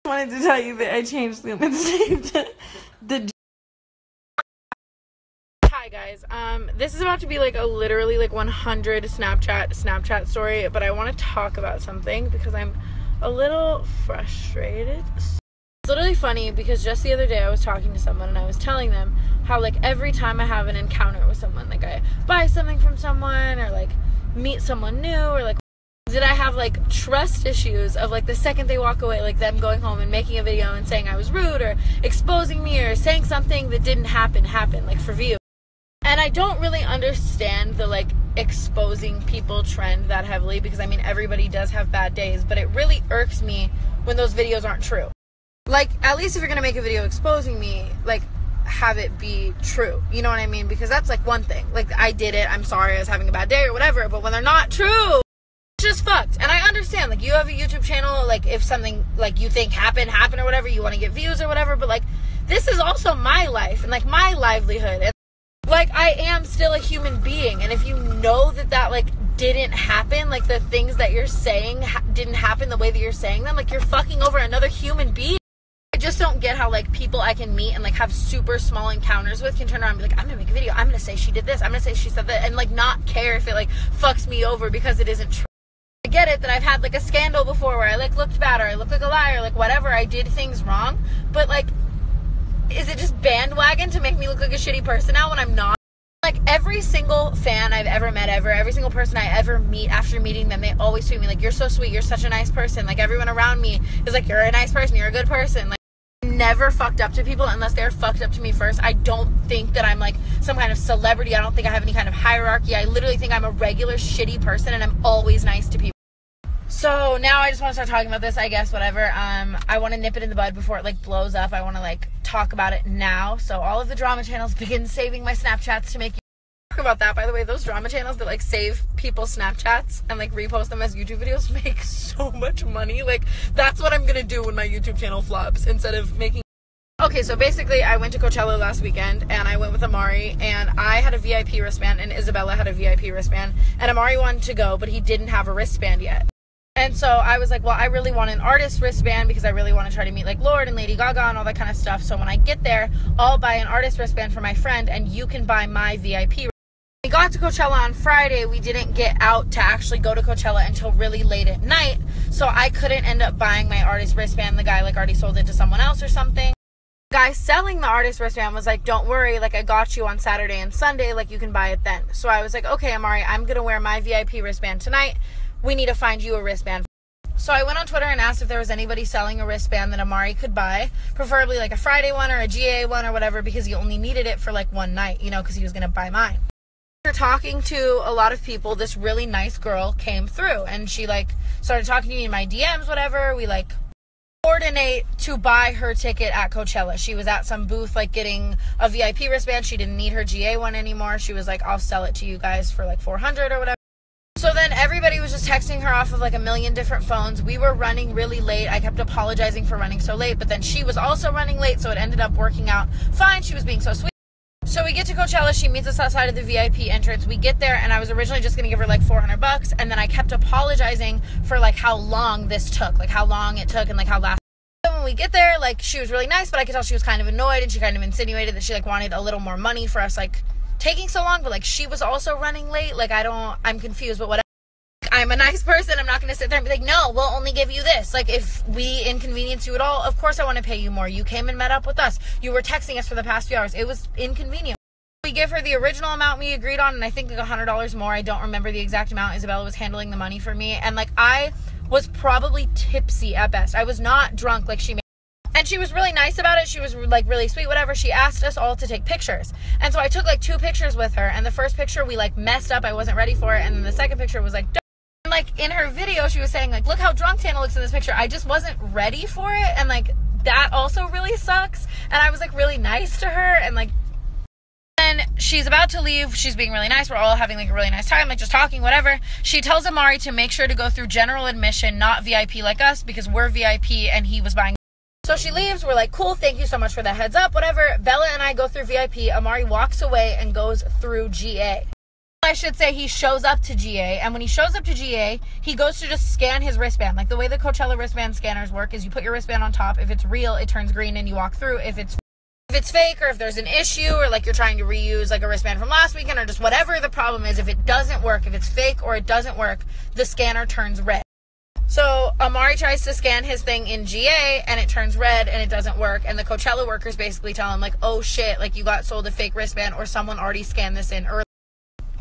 wanted to tell you that I changed the name to the. Hi guys, this is about to be like a literally like 100 Snapchat story, but I want to talk about something because I'm a little frustrated. It's literally funny because just the other day I was talking to someone and I was telling them how like every time I have an encounter with someone, like I buy something from someone or like meet someone new or like did I have like trust issues of like the second they walk away, like them going home and making a video and saying I was rude or exposing me or saying something that didn't happen like for views. And I don't really understand the like exposing people trend that heavily because I mean everybody does have bad days, but it really irks me when those videos aren't true. Like at least if you're gonna make a video exposing me, like have it be true, you know what I mean? Because that's like one thing, like I did it, I'm sorry I was having a bad day or whatever, but when they're not true, it's just fucked. And I understand, like you have a YouTube channel, like if something like you think happened or whatever, you want to get views or whatever, but like this is also my life and like my livelihood, and like I am still a human being, and if you know that like didn't happen, like the things that you're saying didn't happen the way that you're saying them, like you're fucking over another human being. I just don't get how like people I can meet and like have super small encounters with can turn around and be like, I'm gonna make a video, I'm gonna say she did this, I'm gonna say she said that, and like not care if it like fucks me over because it isn't true. I get it that I've had like a scandal before where I like looked bad or I looked like a liar, like whatever, I did things wrong, but like is it just bandwagon to make me look like a shitty person now when I'm not? Like every single fan I've ever met every single person I ever meet after meeting them, they always tweet me like, you're so sweet, you're such a nice person. Like everyone around me is like, you're a nice person, you're a good person. Like never fucked up to people unless they're fucked up to me first. I don't think that I'm like some kind of celebrity. I don't think I have any kind of hierarchy. I literally think I'm a regular shitty person and I'm always nice to people. So now I just want to start talking about this, I guess, whatever. I want to nip it in the bud before it like blows up. I want to like talk about it now. So all of the drama channels begin saving my Snapchats to make you talk about that. By the way, those drama channels that like save people's Snapchats and like repost them as YouTube videos make so much money. Like that's what I'm going to do when my YouTube channel flops instead of making. Okay, so basically I went to Coachella last weekend and I went with Amari and I had a VIP wristband and Isabella had a VIP wristband and Amari wanted to go, but he didn't have a wristband yet. And so I was like, well, I really want an artist wristband because I really want to try to meet like Lorde and Lady Gaga and all that kind of stuff. So when I get there, I'll buy an artist wristband for my friend and you can buy my VIP. We got to Coachella on Friday. We didn't get out to actually go to Coachella until really late at night. So I couldn't end up buying my artist wristband. The guy like already sold it to someone else or something. The guy selling the artist wristband was like, don't worry, like I got you on Saturday and Sunday, like you can buy it then. So I was like, okay, Amari, I'm going to wear my VIP wristband tonight. We need to find you a wristband. So I went on Twitter and asked if there was anybody selling a wristband that Amari could buy, preferably like a Friday one or a GA one or whatever, because he only needed it for like one night, you know, because he was going to buy mine. After talking to a lot of people, this really nice girl came through and she like started talking to me in my DMs, whatever. We like coordinate to buy her ticket at Coachella. She was at some booth like getting a VIP wristband. She didn't need her GA one anymore. She was like, I'll sell it to you guys for like $400 or whatever. So then everybody was just texting her off of like a million different phones. We were running really late. I kept apologizing for running so late, but then she was also running late, so it ended up working out fine. She was being so sweet. So we get to Coachella. She meets us outside of the VIP entrance. We get there, and I was originally just going to give her like $400, and then I kept apologizing for like how long this took, like how long it took and like how last. So when we get there, like she was really nice, but I could tell she was kind of annoyed, and she kind of insinuated that she like wanted a little more money for us like taking so long, but like she was also running late. Like I'm confused, but whatever. I'm a nice person. I'm not going to sit there and be like, no, we'll only give you this. Like if we inconvenience you at all, of course I want to pay you more. You came and met up with us. You were texting us for the past few hours. It was inconvenient. We give her the original amount we agreed on, and I think like $100 more. I don't remember the exact amount. Isabella was handling the money for me, and like I was probably tipsy at best. I was not drunk like she made. And she was really nice about it. She was like really sweet, whatever. She asked us all to take pictures. And so I took like 2 pictures with her. And the first picture we like messed up. I wasn't ready for it. And then the second picture was like, and like in her video, she was saying like, look how drunk Tana looks in this picture. I just wasn't ready for it. And like that also really sucks. And I was like really nice to her. And like, then she's about to leave. She's being really nice. We're all having like a really nice time, like just talking, whatever. She tells Amari to make sure to go through general admission, not VIP like us, because we're VIP and he was buying. So she leaves. We're like, cool, thank you so much for that heads up, whatever. Bella and I go through VIP. Amari walks away and goes through GA. I should say he shows up to GA, and when he shows up to GA, he goes to just scan his wristband. Like, the way the Coachella wristband scanners work is you put your wristband on top. If it's real, it turns green and you walk through. If it's fake, or if there's an issue, or like you're trying to reuse like a wristband from last weekend, or just whatever the problem is, if it doesn't work, if it's fake or it doesn't work, the scanner turns red. So Amari tries to scan his thing in GA and it turns red and it doesn't work, and the Coachella workers basically tell him like, oh shit, like you got sold a fake wristband or someone already scanned this in early.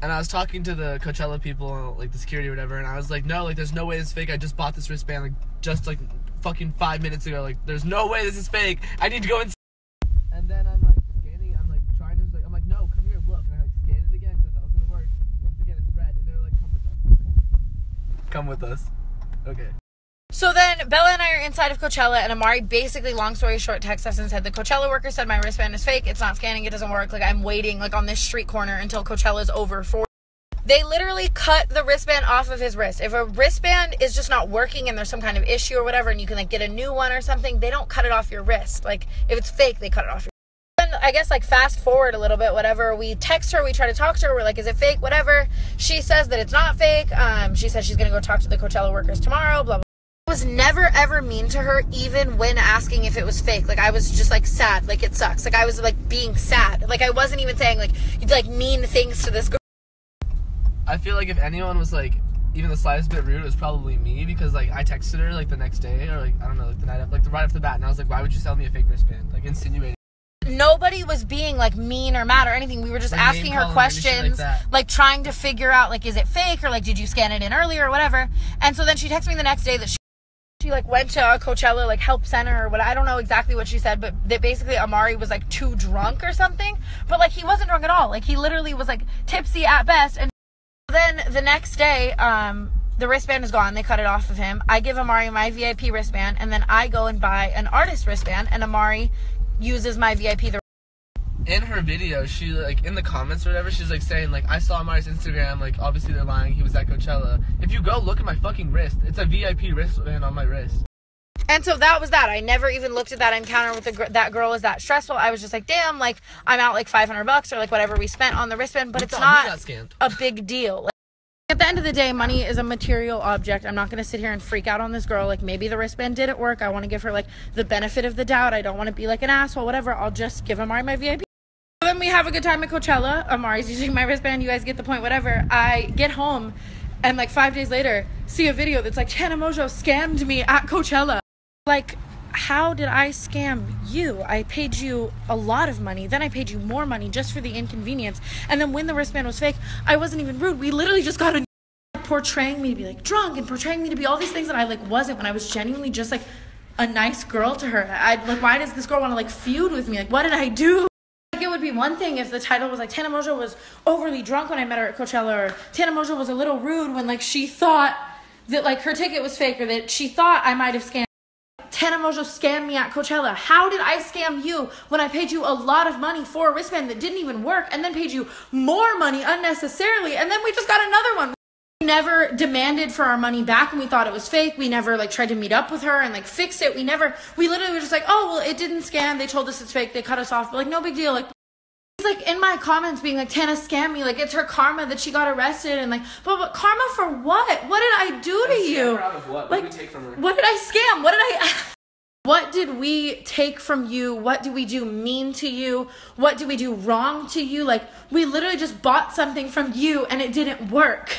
And I was talking to the Coachella people, like the security or whatever, and I was like, no, like there's no way this is fake. I just bought this wristband like just like fucking 5 minutes ago. Like there's no way this is fake. I need to go and then I'm like scanning, I'm like trying to, like, I'm like, no, come here, look. And I like scanned it again, so that was gonna work. Once again, it's red, and they're like, come with us. Come with us. Okay. So then Bella and I are inside of Coachella, and Amari basically, long story short, texted us and said, the Coachella worker said my wristband is fake. It's not scanning. It doesn't work. Like, I'm waiting like on this street corner until Coachella's over for. They literally cut the wristband off of his wrist. If a wristband is just not working and there's some kind of issue or whatever, and you can like get a new one or something, they don't cut it off your wrist. Like, if it's fake, they cut it off your wrist. And I guess like fast forward a little bit, whatever, we text her, we try to talk to her, we're like, is it fake, whatever. She says that it's not fake. She says she's gonna go talk to the Coachella workers tomorrow, blah blah. I was never ever mean to her, even when asking if it was fake. Like, I was just like sad, like it sucks. Like, I was like being sad. Like, I wasn't even saying like you'd like mean things to this girl. I feel like if anyone was like even the slightest bit rude, it was probably me, because like I texted her like the next day, or like I don't know, like the night of, like right off the bat, and I was like, why would you sell me a fake wristband? Like, insinuating. Nobody was being like mean or mad or anything. We were just like asking her questions, like trying to figure out like, is it fake, or like did you scan it in earlier or whatever. And so then she texted me the next day that she like went to a Coachella like help center or what, I don't know exactly what she said, but that basically Amari was like too drunk or something. But like, he wasn't drunk at all. Like, he literally was like tipsy at best. And then the next day, the wristband is gone. They cut it off of him. I give Amari my VIP wristband, and then I go and buy an artist wristband, and Amari uses my VIP. In her video, she like in the comments or whatever, she's like saying like, I saw Amari's Instagram, like obviously they're lying, he was at Coachella. If you go look at my fucking wrist, it's a VIP wristband on my wrist. And so that was that. I never even looked at that encounter with that girl as that stressful. I was just like, damn, like I'm out like $500 or like whatever we spent on the wristband, but it's not a big deal. Like, at the end of the day, money is a material object. I'm not going to sit here and freak out on this girl. Like, maybe the wristband didn't work. I want to give her like the benefit of the doubt. I don't want to be like an asshole, whatever. I'll just give Amari my VIP. Then we have a good time at Coachella. Amari's using my wristband. You guys get the point, whatever. I get home and like 5 days later see a video that's like, TANA MONGEAU scammed me at Coachella. Like, how did I scam you? I paid you a lot of money. Then I paid you more money just for the inconvenience. And then when the wristband was fake, I wasn't even rude. We literally just got a portraying me to be like drunk and portraying me to be all these things that I like wasn't, when I was genuinely just like a nice girl to her. I like, why does this girl want to like feud with me? Like, what did I do? It would be one thing if the title was like, TANA MONGEAU was overly drunk when I met her at Coachella, or TANA MONGEAU was a little rude when like she thought that like her ticket was fake, or that she thought I might have scammed. TANA MONGEAU scammed me at Coachella. How did I scam you when I paid you a lot of money for a wristband that didn't even work, and then paid you more money unnecessarily, and then we just got another one? We never demanded for our money back when we thought it was fake. We never like tried to meet up with her and like fix it. We literally were just like, oh, well, it didn't scan. They told us it's fake. They cut us off. But like, no big deal. Like, it's like in my comments being like, Tana scammed me. Like, it's her karma that she got arrested. And like, but karma for what? What did I do to you? Out of what? Like, what did we take from her? What did I scam? What did we take from you? What did we do mean to you? What did we do wrong to you? Like, we literally just bought something from you and it didn't work.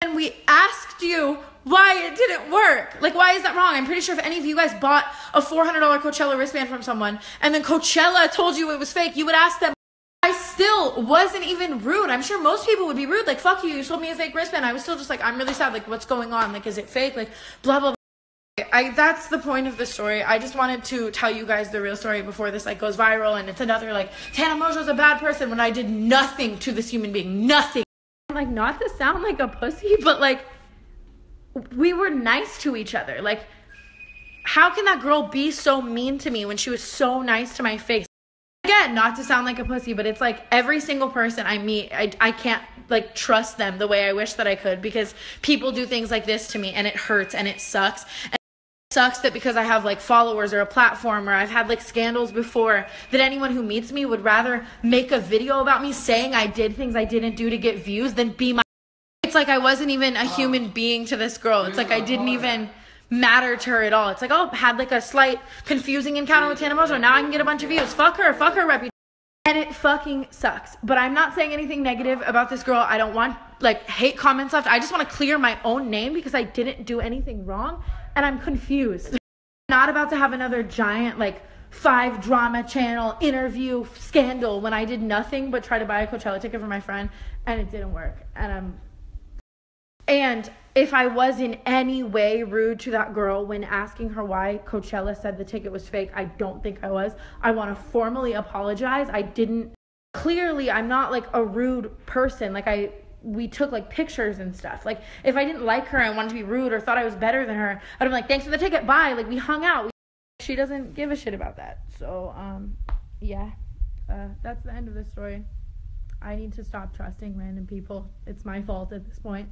And we asked you why it didn't work. Like, why is that wrong? I'm pretty sure if any of you guys bought a $400 Coachella wristband from someone and then Coachella told you it was fake, you would ask them. I still wasn't even rude. I'm sure most people would be rude. Like, fuck you, you sold me a fake wristband. I was still just like, I'm really sad. Like, what's going on? Like, is it fake? Like, blah, blah, blah. That's the point of the story. I just wanted to tell you guys the real story before this like goes viral and it's another like, TANA MONGEAU's a bad person, when I did nothing to this human being. Nothing. Like, not to sound like a pussy, but like, we were nice to each other. Like, how can that girl be so mean to me when she was so nice to my face? Again, not to sound like a pussy, but it's like every single person I meet, I can't like trust them the way I wish that I could, because people do things like this to me and it hurts and it sucks. And sucks that because I have like followers or a platform or I've had like scandals before, that anyone who meets me would rather make a video about me saying I did things I didn't do to get views than be my... It's like I wasn't even a human being to this girl. It's like I didn't even matter to her at all. It's like, oh, had like a slight confusing encounter with TANA MONGEAU. Now I can get a bunch of views. Fuck her reputation. And it fucking sucks. But I'm not saying anything negative about this girl. I don't want like hate comments left. I just want to clear my own name because I didn't do anything wrong. And I'm confused. I'm not about to have another giant like 5 drama channel interview scandal when I did nothing but try to buy a Coachella ticket for my friend and it didn't work. And if I was in any way rude to that girl when asking her why Coachella said the ticket was fake, I don't think I was. I want to formally apologize. Clearly, I'm not like a rude person. Like we took like pictures and stuff. Like if I didn't like her and wanted to be rude or thought I was better than her, I'd be like, thanks for the ticket, bye. Like we hung out. She doesn't give a shit about that. So, yeah, that's the end of the story. I need to stop trusting random people. It's my fault at this point.